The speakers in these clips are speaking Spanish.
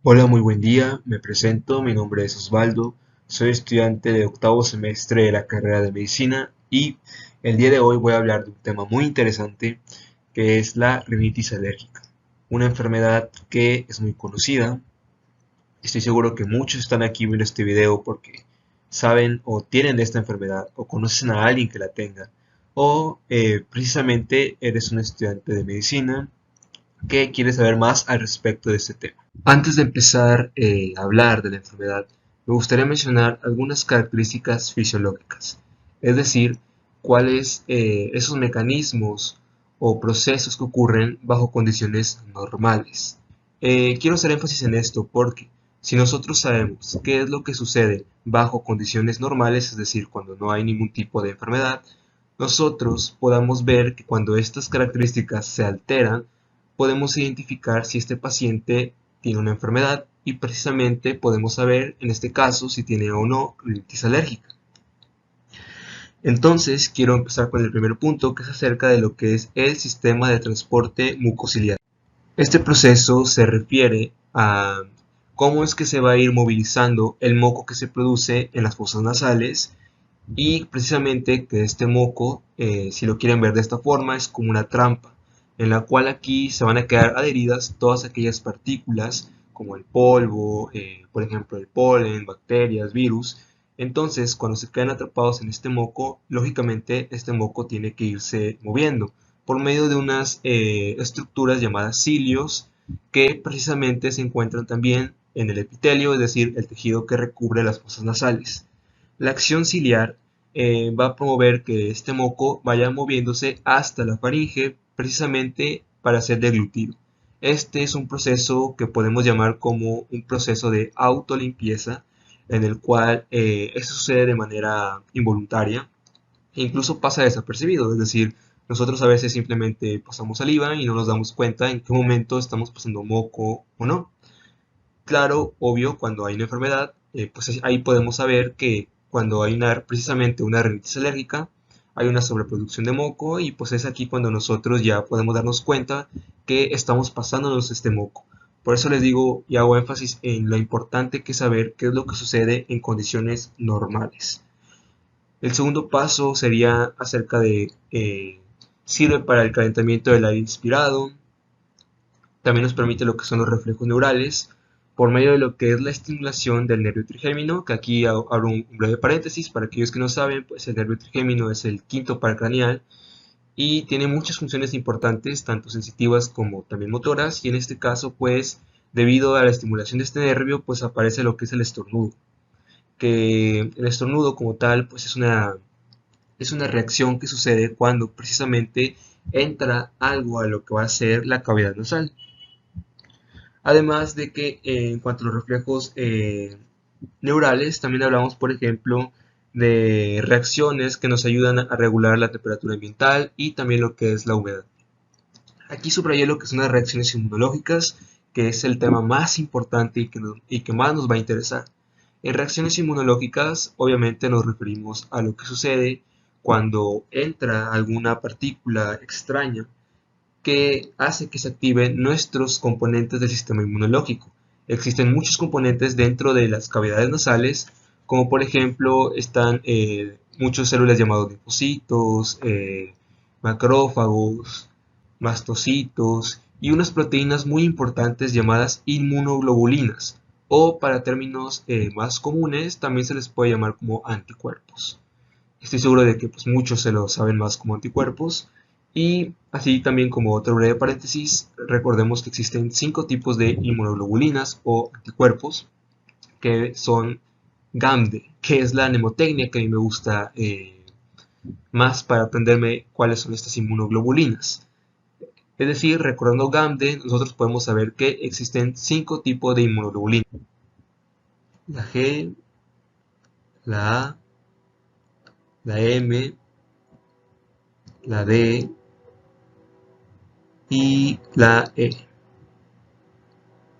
Hola, muy buen día. Me presento, mi nombre es Osvaldo. Soy estudiante de octavo semestre de la carrera de medicina y el día de hoy voy a hablar de un tema muy interesante que es la rinitis alérgica. Una enfermedad que es muy conocida. Estoy seguro que muchos están aquí viendo este video porque saben o tienen de esta enfermedad o conocen a alguien que la tenga o precisamente eres un estudiante de medicina que quiere saber más al respecto de este tema. Antes de empezar a hablar de la enfermedad, me gustaría mencionar algunas características fisiológicas, es decir, cuáles esos mecanismos o procesos que ocurren bajo condiciones normales. Quiero hacer énfasis en esto porque si nosotros sabemos qué es lo que sucede bajo condiciones normales, es decir, cuando no hay ningún tipo de enfermedad, nosotros podamos ver que cuando estas características se alteran, podemos identificar si este paciente tiene una enfermedad y precisamente podemos saber en este caso si tiene o no rinitis alérgica. Entonces quiero empezar con el primer punto, que es acerca de lo que es el sistema de transporte mucociliar. Este proceso se refiere a cómo es que se va a ir movilizando el moco que se produce en las fosas nasales y precisamente que este moco, si lo quieren ver de esta forma, es como una trampa en la cual aquí se van a quedar adheridas todas aquellas partículas como el polvo, por ejemplo el polen, bacterias, virus. Entonces cuando se quedan atrapados en este moco, lógicamente este moco tiene que irse moviendo por medio de unas estructuras llamadas cilios que precisamente se encuentran también en el epitelio, es decir, el tejido que recubre las fosas nasales. La acción ciliar va a promover que este moco vaya moviéndose hasta la faringe precisamente para ser deglutido. Este es un proceso que podemos llamar como un proceso de autolimpieza en el cual esto sucede de manera involuntaria e incluso pasa desapercibido, es decir, nosotros a veces simplemente pasamos saliva y no nos damos cuenta en qué momento estamos pasando moco o no. Claro, obvio, cuando hay una enfermedad, pues ahí podemos saber que cuando hay precisamente una rinitis alérgica, hay una sobreproducción de moco y pues es aquí cuando nosotros ya podemos darnos cuenta que estamos pasándonos este moco. Por eso les digo y hago énfasis en lo importante que es saber qué es lo que sucede en condiciones normales. El segundo paso sería acerca de sirve para el calentamiento del aire inspirado, también nos permite lo que son los reflejos neurales por medio de lo que es la estimulación del nervio trigémino, que aquí abro un breve paréntesis para aquellos que no saben, pues el nervio trigémino es el quinto paracraneal y tiene muchas funciones importantes, tanto sensitivas como también motoras, y en este caso, pues, debido a la estimulación de este nervio, pues aparece lo que es el estornudo, que el estornudo como tal, pues es una reacción que sucede cuando precisamente entra algo a lo que va a ser la cavidad nasal. Además de que en cuanto a los reflejos neurales, también hablamos, por ejemplo, de reacciones que nos ayudan a regular la temperatura ambiental y también lo que es la humedad. Aquí subrayé lo que son las reacciones inmunológicas, que es el tema más importante y que más nos va a interesar. En reacciones inmunológicas, obviamente nos referimos a lo que sucede cuando entra alguna partícula extraña que hace que se activen nuestros componentes del sistema inmunológico. Existen muchos componentes dentro de las cavidades nasales, como por ejemplo están muchas células llamadas linfocitos, macrófagos, mastocitos y unas proteínas muy importantes llamadas inmunoglobulinas, o para términos más comunes también se les puede llamar como anticuerpos. Estoy seguro de que pues, muchos se lo saben más como anticuerpos. Y así también como otro breve paréntesis, recordemos que existen 5 tipos de inmunoglobulinas o anticuerpos, que son GAMDE, que es la mnemotecnia que a mí me gusta más para aprenderme cuáles son estas inmunoglobulinas. Es decir, recordando GAMDE, nosotros podemos saber que existen 5 tipos de inmunoglobulinas. La G, la A, la M, la D y la E,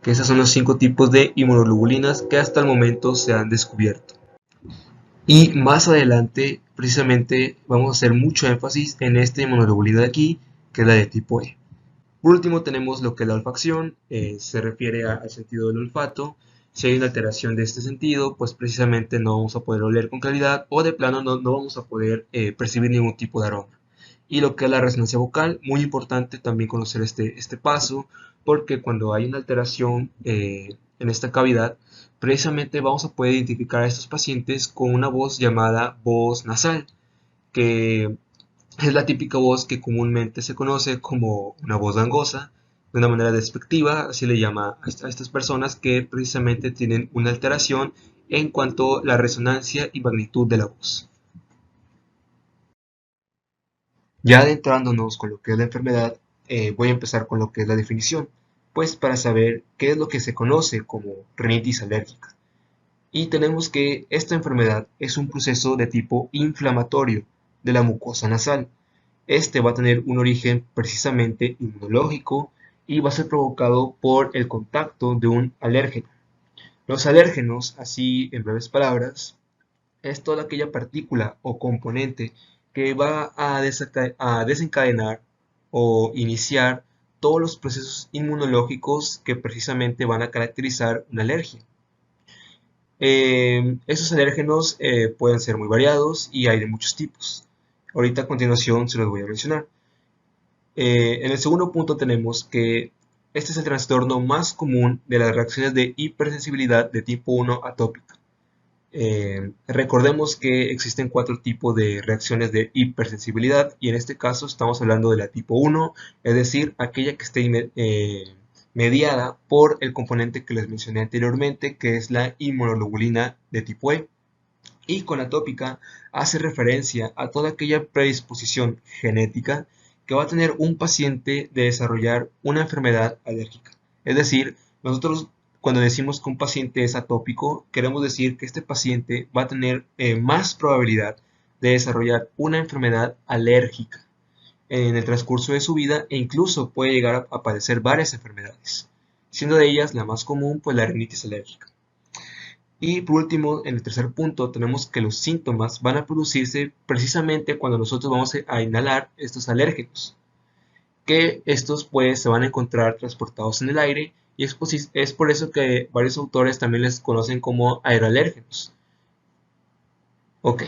que esos son los 5 tipos de inmunoglobulinas que hasta el momento se han descubierto. Y más adelante, precisamente, vamos a hacer mucho énfasis en esta inmunoglobulina de aquí, que es la de tipo E. Por último tenemos lo que es la olfacción, se refiere al sentido del olfato. Si hay una alteración de este sentido, pues precisamente no vamos a poder oler con claridad o de plano no vamos a poder percibir ningún tipo de aroma. Y lo que es la resonancia vocal, muy importante también conocer este paso, porque cuando hay una alteración en esta cavidad, precisamente vamos a poder identificar a estos pacientes con una voz llamada voz nasal, que es la típica voz que comúnmente se conoce como una voz gangosa, de una manera despectiva, así le llama a estas personas que precisamente tienen una alteración en cuanto a la resonancia y magnitud de la voz. Ya adentrándonos con lo que es la enfermedad, voy a empezar con lo que es la definición, pues para saber qué es lo que se conoce como rinitis alérgica. Y tenemos que esta enfermedad es un proceso de tipo inflamatorio de la mucosa nasal. Este va a tener un origen precisamente inmunológico y va a ser provocado por el contacto de un alérgeno. Los alérgenos, así en breves palabras, es toda aquella partícula o componente que va a desencadenar o iniciar todos los procesos inmunológicos que precisamente van a caracterizar una alergia. Esos alérgenos pueden ser muy variados y hay de muchos tipos. Ahorita a continuación se los voy a mencionar. En el segundo punto tenemos que este es el trastorno más común de las reacciones de hipersensibilidad de tipo 1 atópica. Recordemos que existen 4 tipos de reacciones de hipersensibilidad y en este caso estamos hablando de la tipo 1, es decir, aquella que esté mediada por el componente que les mencioné anteriormente, que es la inmunoglobulina de tipo E. Y con atópica hace referencia a toda aquella predisposición genética que va a tener un paciente de desarrollar una enfermedad alérgica. Es decir, nosotros cuando decimos que un paciente es atópico, queremos decir que este paciente va a tener más probabilidad de desarrollar una enfermedad alérgica en el transcurso de su vida e incluso puede llegar a padecer varias enfermedades, siendo de ellas la más común pues la rinitis alérgica. Y por último, en el tercer punto, tenemos que los síntomas van a producirse precisamente cuando nosotros vamos a inhalar estos alérgenos, que estos pues se van a encontrar transportados en el aire y es por eso que varios autores también les conocen como aeroalérgenos. Ok,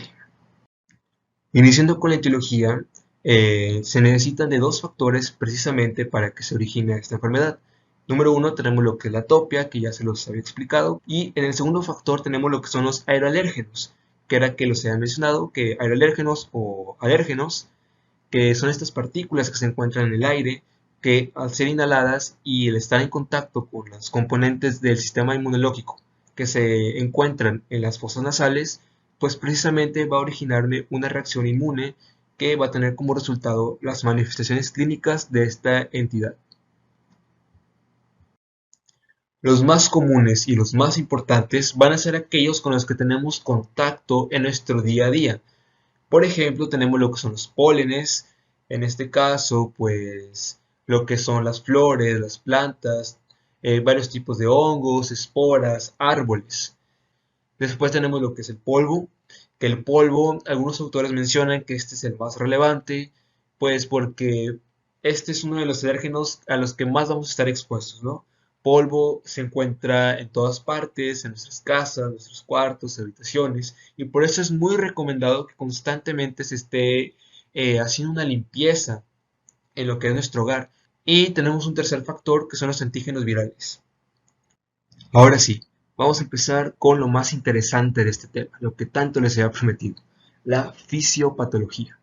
iniciando con la etiología, se necesitan de 2 factores precisamente para que se origine esta enfermedad. Número 1 tenemos lo que es la atopia, que ya se los había explicado, y en el segundo factor tenemos lo que son los aeroalérgenos, que era que los había mencionado, que aeroalérgenos o alérgenos, que son estas partículas que se encuentran en el aire, que al ser inhaladas y el estar en contacto con las componentes del sistema inmunológico que se encuentran en las fosas nasales, pues precisamente va a originarme una reacción inmune que va a tener como resultado las manifestaciones clínicas de esta entidad. Los más comunes y los más importantes van a ser aquellos con los que tenemos contacto en nuestro día a día. Por ejemplo, tenemos lo que son los pólenes, en este caso, pues lo que son las flores, las plantas, varios tipos de hongos, esporas, árboles. Después tenemos lo que es el polvo, que el polvo, algunos autores mencionan que este es el más relevante, pues porque este es uno de los alérgenos a los que más vamos a estar expuestos, ¿no? Polvo se encuentra en todas partes, en nuestras casas, nuestros cuartos, habitaciones, y por eso es muy recomendado que constantemente se esté haciendo una limpieza en lo que es nuestro hogar. Y tenemos un tercer factor que son los antígenos virales. Ahora sí, vamos a empezar con lo más interesante de este tema, lo que tanto les había prometido, la fisiopatología.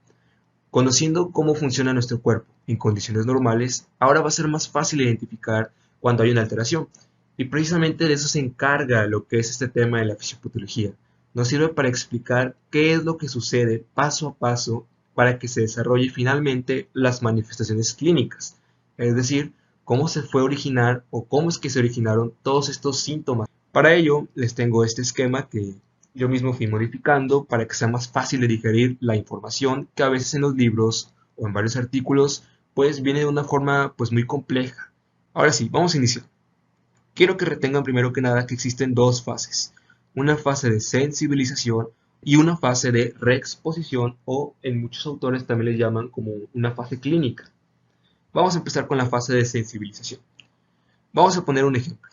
Conociendo cómo funciona nuestro cuerpo en condiciones normales, ahora va a ser más fácil identificar cuando hay una alteración. Y precisamente de eso se encarga lo que es este tema de la fisiopatología. Nos sirve para explicar qué es lo que sucede paso a paso para que se desarrolle finalmente las manifestaciones clínicas. Es decir, cómo se fue a originar o cómo es que se originaron todos estos síntomas. Para ello, les tengo este esquema que yo mismo fui modificando para que sea más fácil de digerir la información que a veces en los libros o en varios artículos pues viene de una forma pues muy compleja. Ahora sí, vamos a iniciar. Quiero que retengan primero que nada que existen 2 fases, una fase de sensibilización y una fase de reexposición o en muchos autores también les llaman como una fase clínica. Vamos a empezar con la fase de sensibilización. Vamos a poner un ejemplo.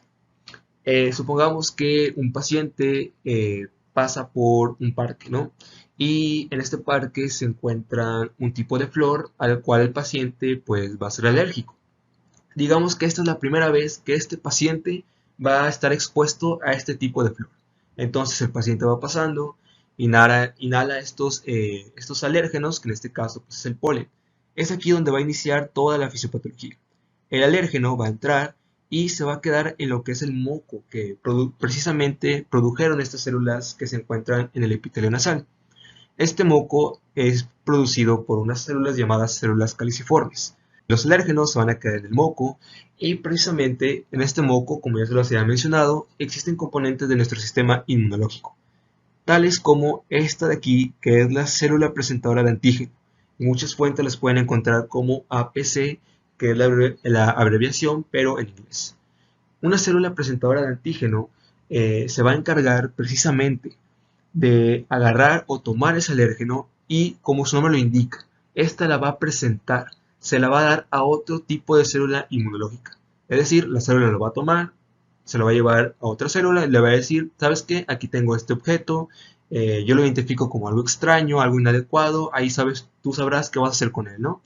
Supongamos que un paciente pasa por un parque, ¿no? Y en este parque se encuentra un tipo de flor al cual el paciente pues va a ser alérgico. Digamos que esta es la primera vez que este paciente va a estar expuesto a este tipo de flor. Entonces el paciente va pasando, inhala estos alérgenos, que en este caso pues, es el polen. Es aquí donde va a iniciar toda la fisiopatología. El alérgeno va a entrar y se va a quedar en lo que es el moco que precisamente produjeron estas células que se encuentran en el epitelio nasal. Este moco es producido por unas células llamadas células caliciformes. Los alérgenos se van a quedar en el moco y precisamente en este moco, como ya se los había mencionado, existen componentes de nuestro sistema inmunológico, tales como esta de aquí, que es la célula presentadora de antígeno. Muchas fuentes las pueden encontrar como APC, que es la abreviación, pero en inglés. Una célula presentadora de antígeno se va a encargar precisamente de agarrar o tomar ese alérgeno y, como su nombre lo indica, esta la va a presentar, se la va a dar a otro tipo de célula inmunológica. Es decir, la célula lo va a tomar, se lo va a llevar a otra célula y le va a decir, ¿sabes qué? Aquí tengo este objeto, yo lo identifico como algo extraño, algo inadecuado, ahí tú sabrás qué vas a hacer con él, ¿no?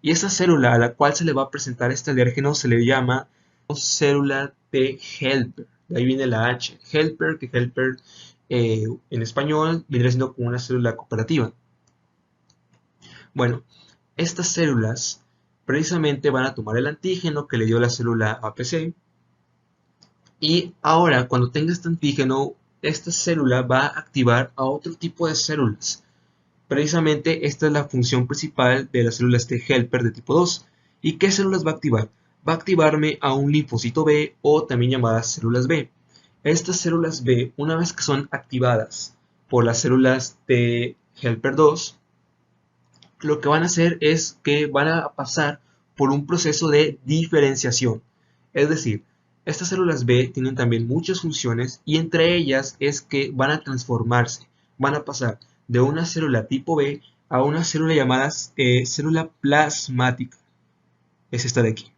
Y esa célula a la cual se le va a presentar este alérgeno se le llama célula T helper. De ahí viene la H, helper, que helper en español viene siendo como una célula cooperativa. Bueno, estas células precisamente van a tomar el antígeno que le dio la célula APC y ahora cuando tenga este antígeno, esta célula va a activar a otro tipo de células. Precisamente esta es la función principal de las células T helper de tipo 2. ¿Y qué células va a activar? Va a activarme a un linfocito B o también llamadas células B. Estas células B, una vez que son activadas por las células T helper 2, lo que van a hacer es que van a pasar por un proceso de diferenciación. Es decir, estas células B tienen también muchas funciones y entre ellas es que van a transformarse, van a pasar de una célula tipo B a una célula llamada célula plasmática. Es esta de aquí.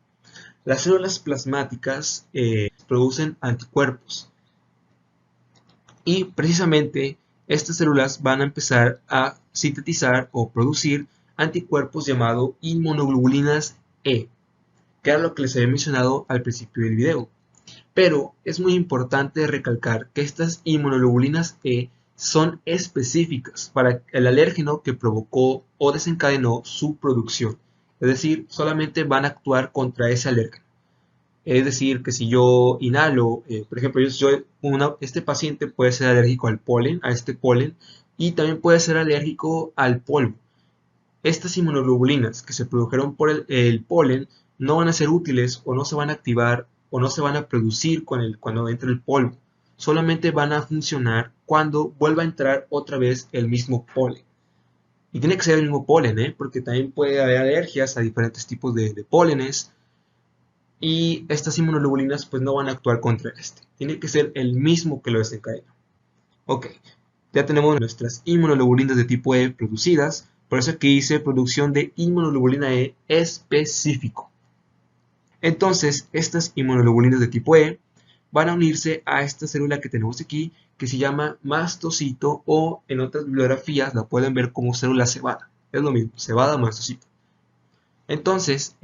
Las células plasmáticas producen anticuerpos y precisamente estas células van a empezar a sintetizar o producir anticuerpos llamados inmunoglobulinas E, que era lo que les había mencionado al principio del video. Pero es muy importante recalcar que estas inmunoglobulinas E son específicas para el alérgeno que provocó o desencadenó su producción. Es decir, solamente van a actuar contra ese alérgeno. Es decir, que si yo inhalo, por ejemplo, este paciente puede ser alérgico al polen, a este polen, y también puede ser alérgico al polvo. Estas inmunoglobulinas que se produjeron por el polen no van a ser útiles o no se van a activar o no se van a producir cuando entre el polvo. Solamente van a funcionar cuando vuelva a entrar otra vez el mismo polen. Y tiene que ser el mismo polen, porque también puede haber alergias a diferentes tipos de pólenes. Y estas inmunoglobulinas pues no van a actuar contra este. Tiene que ser el mismo que lo desencadena. Ok, ya tenemos nuestras inmunoglobulinas de tipo E producidas. Por eso aquí dice producción de inmunoglobulina E específico. Entonces, estas inmunoglobulinas de tipo E van a unirse a esta célula que tenemos aquí, que se llama mastocito o en otras bibliografías la pueden ver como célula cebada. Es lo mismo, cebada, mastocito. Entonces,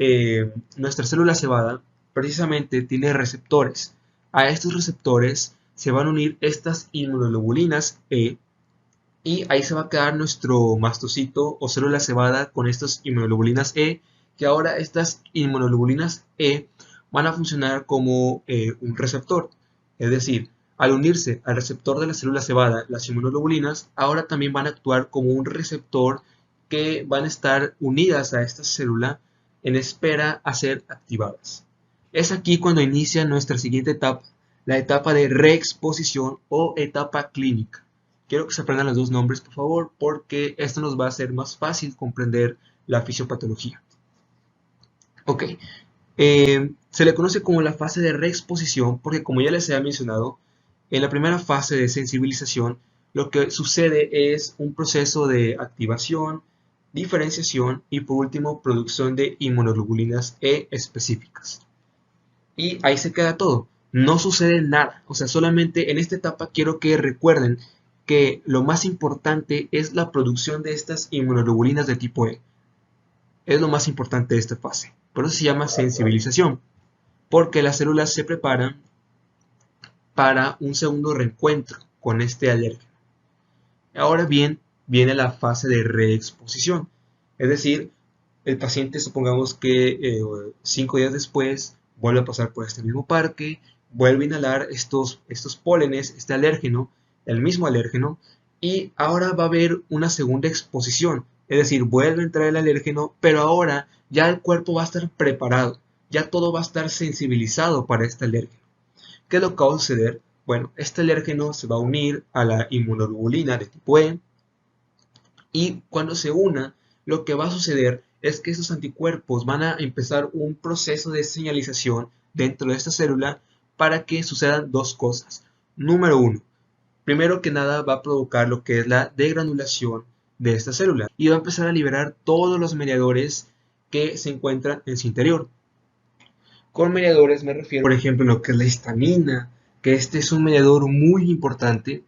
nuestra célula cebada precisamente tiene receptores. A estos receptores se van a unir estas inmunoglobulinas E y ahí se va a quedar nuestro mastocito o célula cebada con estas inmunoglobulinas E, que ahora estas inmunoglobulinas E van a funcionar como un receptor. Es decir, al unirse al receptor de la célula cebada, las inmunoglobulinas ahora también van a actuar como un receptor que van a estar unidas a esta célula en espera a ser activadas. Es aquí cuando inicia nuestra siguiente etapa, la etapa de reexposición o etapa clínica. Quiero que se aprendan los dos nombres, por favor, porque esto nos va a hacer más fácil comprender la fisiopatología. Ok, se le conoce como la fase de reexposición porque, como ya les he mencionado, en la primera fase de sensibilización lo que sucede es un proceso de activación, diferenciación y por último producción de inmunoglobulinas E específicas. Y ahí se queda todo. No sucede nada. O sea, solamente en esta etapa quiero que recuerden que lo más importante es la producción de estas inmunoglobulinas de tipo E. Es lo más importante de esta fase. Por eso se llama sensibilización, porque las células se preparan para un segundo reencuentro con este alérgeno. Ahora bien, viene la fase de reexposición. Es decir, el paciente, supongamos que 5 días después vuelve a pasar por este mismo parque, vuelve a inhalar estos pólenes, este alérgeno, el mismo alérgeno, y ahora va a haber una segunda exposición. Es decir, vuelve a entrar el alérgeno, pero ahora ya el cuerpo va a estar preparado, ya todo va a estar sensibilizado para este alérgeno. ¿Qué es lo que va a suceder? Bueno, este alérgeno se va a unir a la inmunoglobulina de tipo E, y cuando se una, lo que va a suceder es que estos anticuerpos van a empezar un proceso de señalización dentro de esta célula para que sucedan dos cosas. Número uno, primero que nada va a provocar lo que es la degranulación de esta célula y va a empezar a liberar todos los mediadores que se encuentran en su interior. Con mediadores me refiero, por ejemplo, a lo que es la histamina, que este es un mediador muy importante,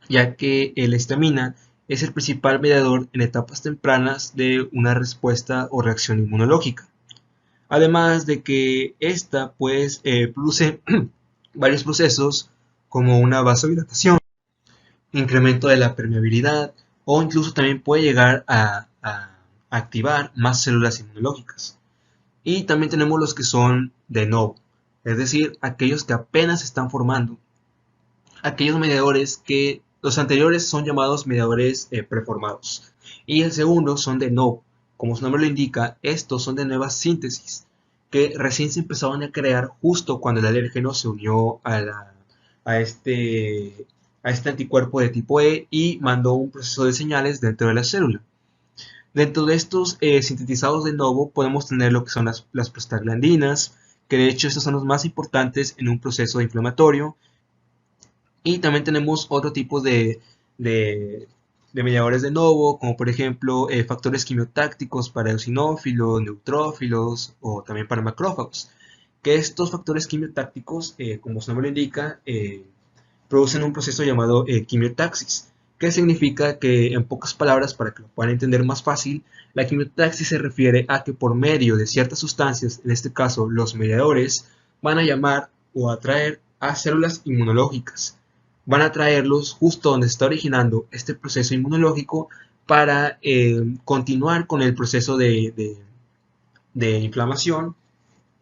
ya que la histamina es el principal mediador en etapas tempranas de una respuesta o reacción inmunológica. Además de que esta pues produce varios procesos como una vasodilatación, incremento de la permeabilidad o incluso también puede llegar a activar más células inmunológicas. Y también tenemos los que son de novo, es decir, aquellos que apenas se están formando. Aquellos mediadores que los anteriores son llamados mediadores preformados y el segundo son de novo. Como su nombre lo indica, estos son de nueva síntesis que recién se empezaron a crear justo cuando el alérgeno se unió a este anticuerpo de tipo E y mandó un proceso de señales dentro de la célula. Dentro de estos sintetizados de novo podemos tener lo que son las prostaglandinas, que de hecho estos son los más importantes en un proceso inflamatorio. Y también tenemos otro tipo de mediadores de novo, como por ejemplo factores quimiotácticos para eosinófilos, neutrófilos o también para macrófagos. Que estos factores quimiotácticos, como su nombre lo indica, producen un proceso llamado quimiotaxis, que significa que, en pocas palabras, para que lo puedan entender más fácil, la quimiotaxis se refiere a que por medio de ciertas sustancias, en este caso los mediadores, van a llamar o atraer a células inmunológicas. Van a traerlos justo donde se está originando este proceso inmunológico para continuar con el proceso de inflamación.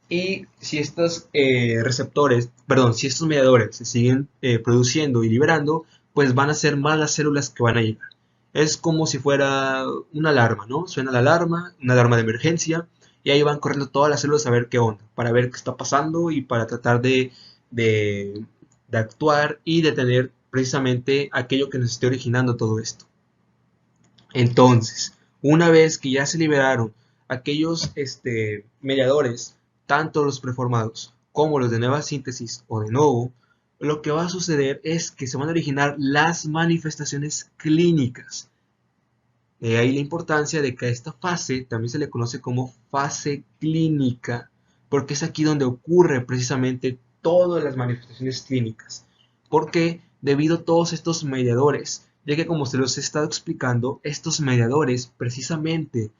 Y si estos si estos mediadores se siguen produciendo y liberando, pues van a ser más las células que van a llegar. Es como si fuera una alarma, ¿no? Suena la alarma, una alarma de emergencia, y ahí van corriendo todas las células a ver qué onda, para ver qué está pasando y para tratar de, de actuar y detener precisamente aquello que nos esté originando todo esto. Entonces, una vez que ya se liberaron aquellos mediadores, tanto los preformados como los de nueva síntesis o de novo, lo que va a suceder es que se van a originar las manifestaciones clínicas. De ahí la importancia de que a esta fase también se le conoce como fase clínica, porque es aquí donde ocurre precisamente todas las manifestaciones clínicas. Porque debido a todos estos mediadores, ya que como se los he estado explicando, estos mediadores precisamente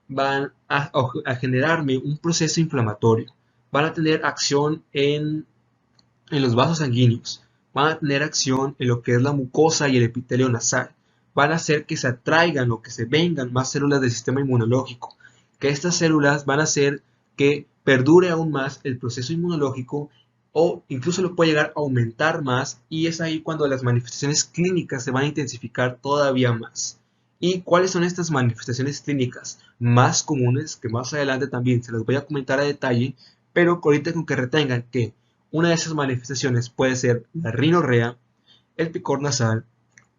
van a generarme un proceso inflamatorio, van a tener acción en los vasos sanguíneos, van a tener acción en lo que es la mucosa y el epitelio nasal, van a hacer que se atraigan o que se vengan más células del sistema inmunológico, que estas células van a hacer que perdure aún más el proceso inmunológico o incluso lo puede llegar a aumentar más, y es ahí cuando las manifestaciones clínicas se van a intensificar todavía más. ¿Y cuáles son estas manifestaciones clínicas más comunes? Que más adelante también se las voy a comentar a detalle, pero ahorita con que retengan que una de esas manifestaciones puede ser la rinorrea, el picor nasal,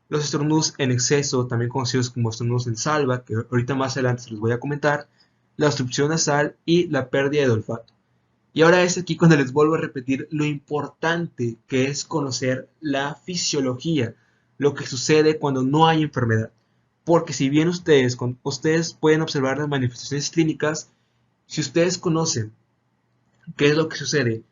los estornudos en exceso, también conocidos como estornudos en salva, que ahorita más adelante se los voy a comentar, la obstrucción nasal y la pérdida de olfato. Y ahora es aquí cuando les vuelvo a repetir lo importante que es conocer la fisiología, lo que sucede cuando no hay enfermedad. porque si bien ustedes pueden observar las manifestaciones clínicas, si ustedes conocen qué es lo que sucede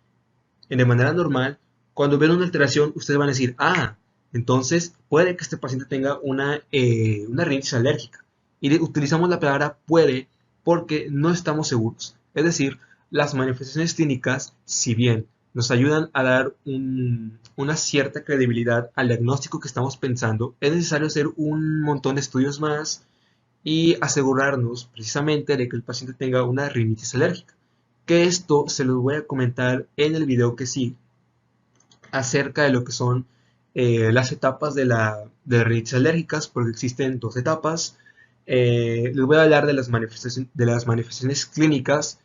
de manera normal, cuando ven una alteración, ustedes van a decir, ah, entonces puede que este paciente tenga una rinitis alérgica. Y utilizamos la palabra puede porque no estamos seguros. Es decir, las manifestaciones clínicas, si bien nos ayudan a dar una cierta credibilidad al diagnóstico que estamos pensando, es necesario hacer un montón de estudios más y asegurarnos precisamente de que el paciente tenga una rinitis alérgica. Que esto se los voy a comentar en el video que sigue acerca de lo que son las etapas de las rinitis alérgicas, porque existen dos etapas. Les voy a hablar de las manifestaciones clínicas,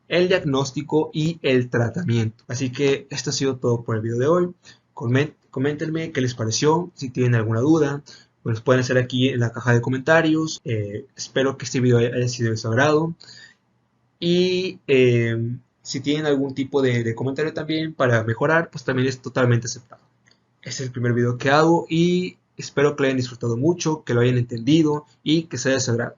el diagnóstico y el tratamiento. Así que esto ha sido todo por el video de hoy. Coméntenme qué les pareció, si tienen alguna duda, pues pueden hacer aquí en la caja de comentarios. Espero que este video haya sido de su agrado. Y si tienen algún tipo de comentario también para mejorar, pues también es totalmente aceptado. Este es el primer video que hago y espero que lo hayan disfrutado mucho, que lo hayan entendido y que sea de su agrado.